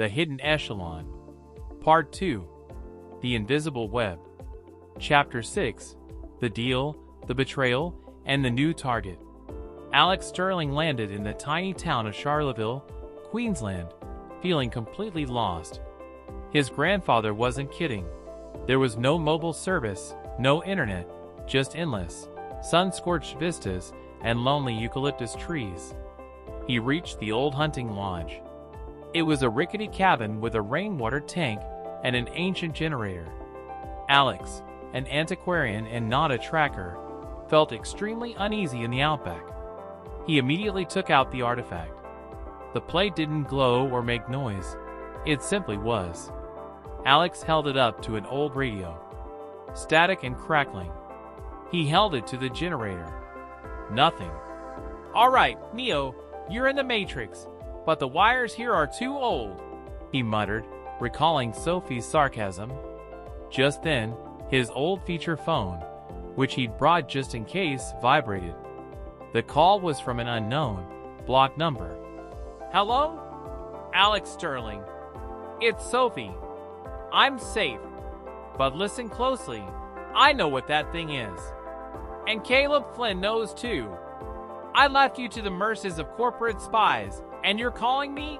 The Hidden Echelon. Part 2. The Invisible Web. Chapter 6. The Deal, the Betrayal, and the New Target. Alex Sterling landed in the tiny town of Charlottesville, Queensland, feeling completely lost. His grandfather wasn't kidding. There was no mobile service, no internet, just endless, sun-scorched vistas and lonely eucalyptus trees. He reached the old hunting lodge. It was a rickety cabin with a rainwater tank and an ancient generator. Alex, an antiquarian and not a tracker, felt extremely uneasy in the outback. He immediately took out the artifact. The plate didn't glow or make noise. It simply was. Alex held it up to an old radio. Static and crackling. He held it to the generator. Nothing. "All right, Neo, you're in the Matrix, but the wires here are too old," he muttered, recalling Sophie's sarcasm. Just then, his old feature phone, which he'd brought just in case, vibrated. The call was from an unknown, blocked number. "Hello? Alex Sterling. It's Sophie. I'm safe. But listen closely. I know what that thing is. And Caleb Flynn knows too. I left you to the mercies of corporate spies, and you're calling me?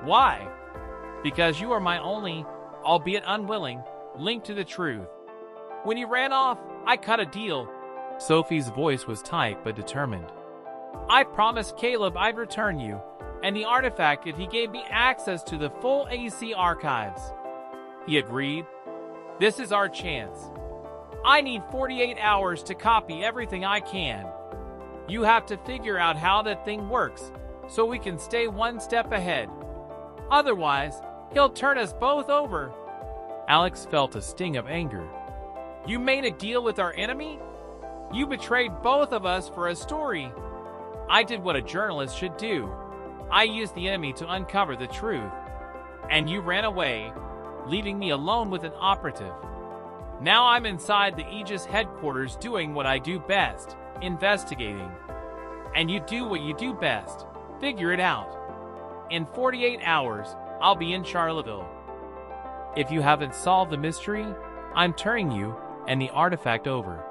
Why? Because you are my only, albeit unwilling, link to the truth. When you ran off, I cut a deal." Sophie's voice was tight but determined. "I promised Caleb I'd return you, and the artifact if he gave me access to the full AC archives." He agreed. "This is our chance. I need 48 hours to copy everything I can. You have to figure out how that thing works, so we can stay one step ahead. Otherwise, he'll turn us both over." Alex felt a sting of anger. "You made a deal with our enemy? You betrayed both of us for a story." "I did what a journalist should do. I used the enemy to uncover the truth. And you ran away, leaving me alone with an operative. Now I'm inside the Aegis headquarters doing what I do best, investigating. And you do what you do best, figure it out. In 48 hours, I'll be in Charlottesville. If you haven't solved the mystery, I'm turning you and the artifact over.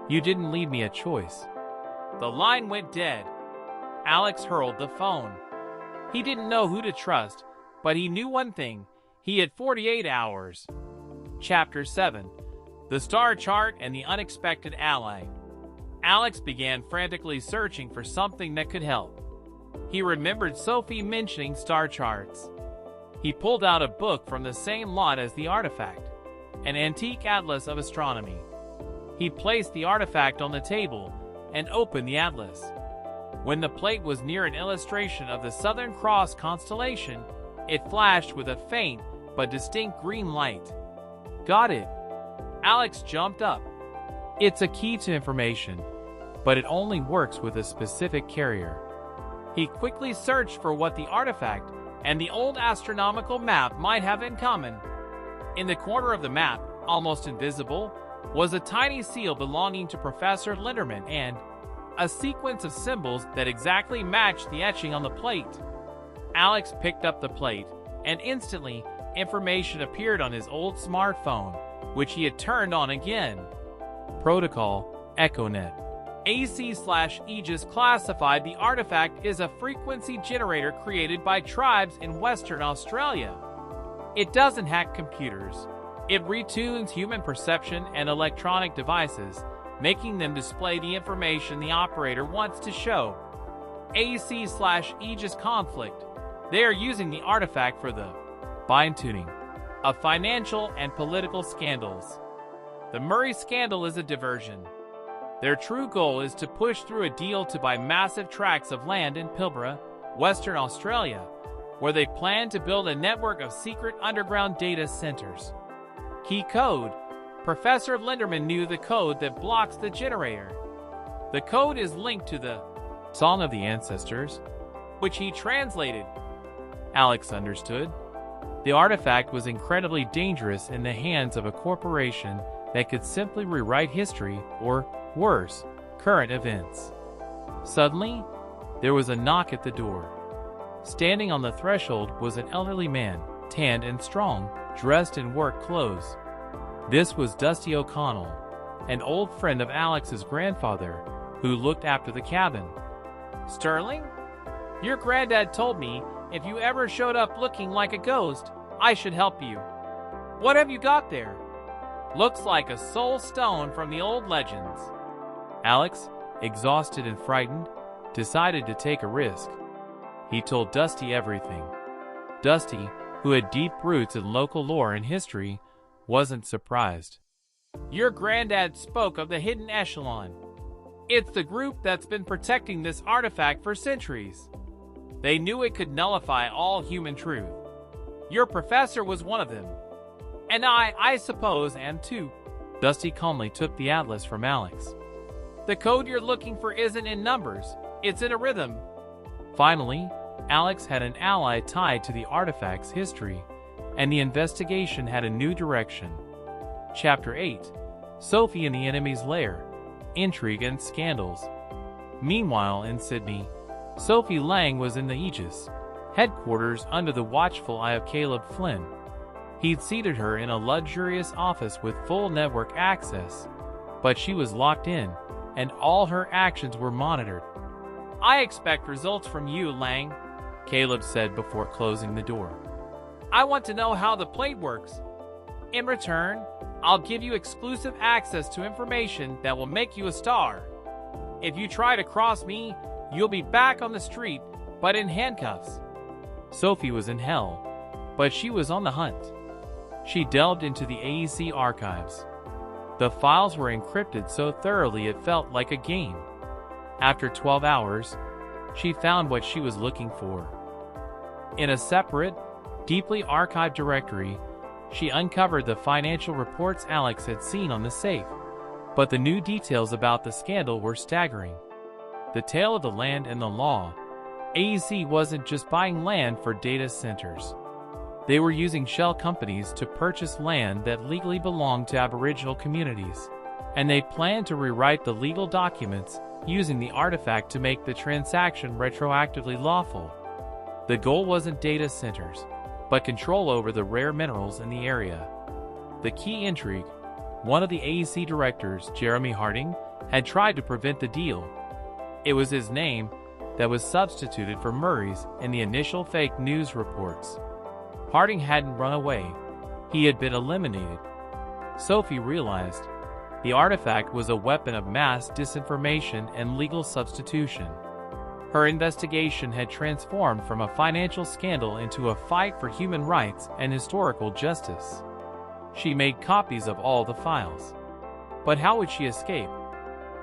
You didn't leave me a choice." The line went dead. Alex hurled the phone. He didn't know who to trust, but he knew one thing. He had 48 hours. Chapter 7. The Star Chart and the Unexpected Ally. Alex began frantically searching for something that could help. He remembered Sophie mentioning star charts. He pulled out a book from the same lot as the artifact, an antique atlas of astronomy. He placed the artifact on the table and opened the atlas. When the plate was near an illustration of the Southern Cross constellation, it flashed with a faint but distinct green light. "Got it." Alex jumped up. "It's a key to information, but it only works with a specific carrier." He quickly searched for what the artifact and the old astronomical map might have in common. In the corner of the map, almost invisible, was a tiny seal belonging to Professor Linderman and a sequence of symbols that exactly matched the etching on the plate. Alex picked up the plate, and instantly, information appeared on his old smartphone, which he had turned on again. Protocol, EchoNet. AC/Aegis classified the artifact as a frequency generator created by tribes in Western Australia. It doesn't hack computers. It retunes human perception and electronic devices, making them display the information the operator wants to show. AC/Aegis conflict. They are using the artifact for the fine-tuning of financial and political scandals. The Murray scandal is a diversion. Their true goal is to push through a deal to buy massive tracts of land in Pilbara, Western Australia, where they plan to build a network of secret underground data centers. Key code. Professor Linderman knew the code that blocks the generator. The code is linked to the Song of the Ancestors, which he translated. Alex understood. The artifact was incredibly dangerous in the hands of a corporation that could simply rewrite history or, worse, current events. Suddenly, there was a knock at the door. Standing on the threshold was an elderly man, tanned and strong, dressed in work clothes. This was Dusty O'Connell, an old friend of Alex's grandfather, who looked after the cabin. Sterling? Your granddad told me if you ever showed up looking like a ghost, I should help you. What have you got there? Looks like a soul stone from the old legends. Alex, exhausted and frightened, decided to take a risk. He told Dusty everything. Dusty, who had deep roots in local lore and history, wasn't surprised. Your granddad spoke of the Hidden Echelon. It's the group that's been protecting this artifact for centuries. They knew it could nullify all human truth. Your professor was one of them. And I suppose, am too. Dusty calmly took the atlas from Alex. The code you're looking for isn't in numbers, it's in a rhythm. Finally, Alex had an ally tied to the artifact's history, and the investigation had a new direction. Chapter 8: Sophie in the Enemy's Lair, Intrigue and Scandals. Meanwhile, in Sydney, Sophie Lang was in the Aegis headquarters under the watchful eye of Caleb Flynn. He'd seated her in a luxurious office with full network access, but she was locked in, and all her actions were monitored. I expect results from you, Lang, Caleb said before closing the door. I want to know how the plate works. In return, I'll give you exclusive access to information that will make you a star. If you try to cross me, you'll be back on the street, but in handcuffs. Sophie was in hell, but she was on the hunt. She delved into the AEC archives. The files were encrypted so thoroughly it felt like a game. After 12 hours, she found what she was looking for. In a separate, deeply archived directory, she uncovered the financial reports Alex had seen on the safe, but the new details about the scandal were staggering. The tale of the land and the law. AEC wasn't just buying land for data centers. They were using shell companies to purchase land that legally belonged to Aboriginal communities, and they planned to rewrite the legal documents using the artifact to make the transaction retroactively lawful. The goal wasn't data centers, but control over the rare minerals in the area. The key intrigue: one of the AEC directors, Jeremy Harding, had tried to prevent the deal. It was his name that was substituted for Murray's in the initial fake news reports. Harding hadn't run away. He had been eliminated. Sophie realized the artifact was a weapon of mass disinformation and legal substitution. Her investigation had transformed from a financial scandal into a fight for human rights and historical justice. She made copies of all the files. But how would she escape?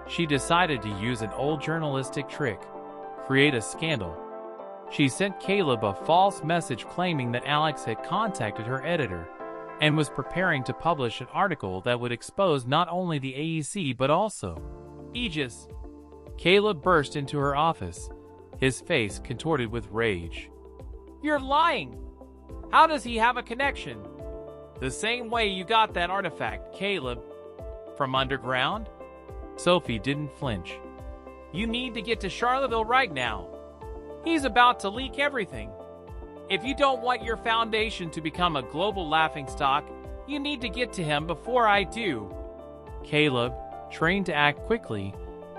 She decided to use an old journalistic trick: create a scandal. She sent Caleb a false message claiming that Alex had contacted her editor and was preparing to publish an article that would expose not only the AEC but also Aegis. Caleb burst into her office, his face contorted with rage. You're lying! How does he have a connection? The same way you got that artifact, Caleb. From underground? Sophie didn't flinch. You need to get to Charlottesville right now. He's about to leak everything. If you don't want your foundation to become a global laughingstock, you need to get to him before I do. Caleb, trained to act quickly,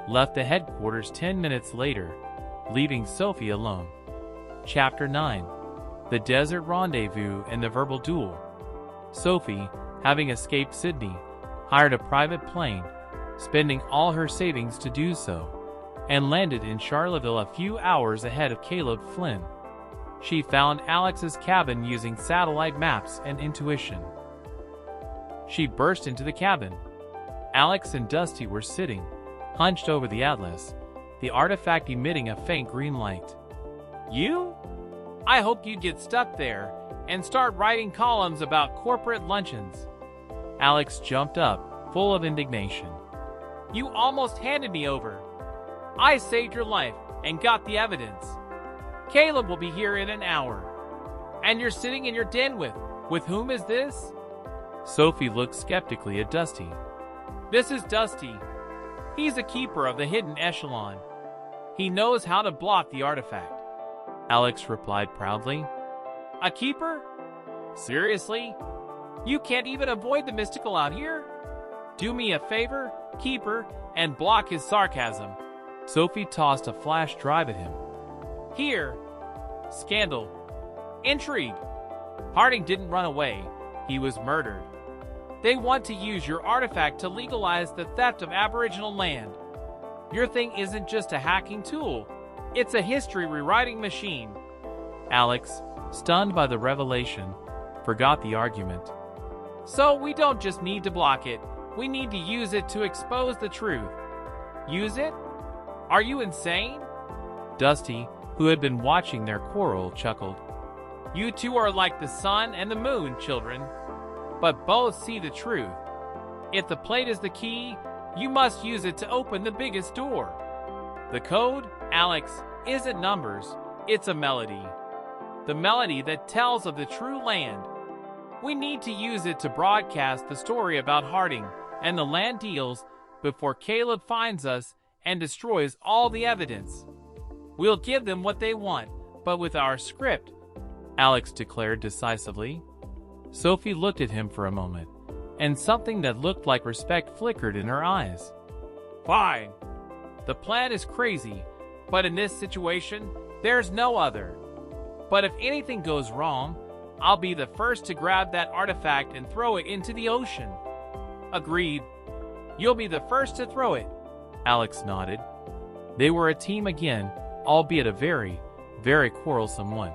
left the headquarters 10 minutes later, leaving Sophie alone. Chapter 9: The Desert Rendezvous and the Verbal Duel. Sophie, having escaped Sydney, hired a private plane, spending all her savings to do so, and landed in Charlottesville a few hours ahead of Caleb Flynn. She found Alex's cabin using satellite maps and intuition. She burst into the cabin. Alex and Dusty were sitting, hunched over the atlas, the artifact emitting a faint green light. You? I hoped you'd get stuck there and start writing columns about corporate luncheons. Alex jumped up, full of indignation. You almost handed me over. I saved your life and got the evidence. Caleb will be here in an hour. And you're sitting in your den with whom is this? Sophie looked skeptically at Dusty. This is Dusty. He's a keeper of the Hidden Echelon. He knows how to block the artifact. Alex replied proudly. A keeper? Seriously? You can't even avoid the mystical out here? Do me a favor, keeper, and block his sarcasm. Sophie tossed a flash drive at him. Here. Scandal. Intrigue. Harding didn't run away. He was murdered. They want to use your artifact to legalize the theft of Aboriginal land. Your thing isn't just a hacking tool. It's a history rewriting machine. Alex, stunned by the revelation, forgot the argument. So we don't just need to block it. We need to use it to expose the truth. Use it? Are you insane? Dusty, who had been watching their quarrel, chuckled. You two are like the sun and the moon, children, but both see the truth. If the plate is the key, you must use it to open the biggest door. The code, Alex, isn't numbers, it's a melody. The melody that tells of the true land. We need to use it to broadcast the story about Harding and the land deals before Caleb finds us and destroys all the evidence. We'll give them what they want, but with our script, Alex declared decisively. Sophie looked at him for a moment, and something that looked like respect flickered in her eyes. Fine. The plan is crazy, but in this situation, there's no other. But if anything goes wrong, I'll be the first to grab that artifact and throw it into the ocean. Agreed. You'll be the first to throw it. Alex nodded. They were a team again, albeit a very, very quarrelsome one.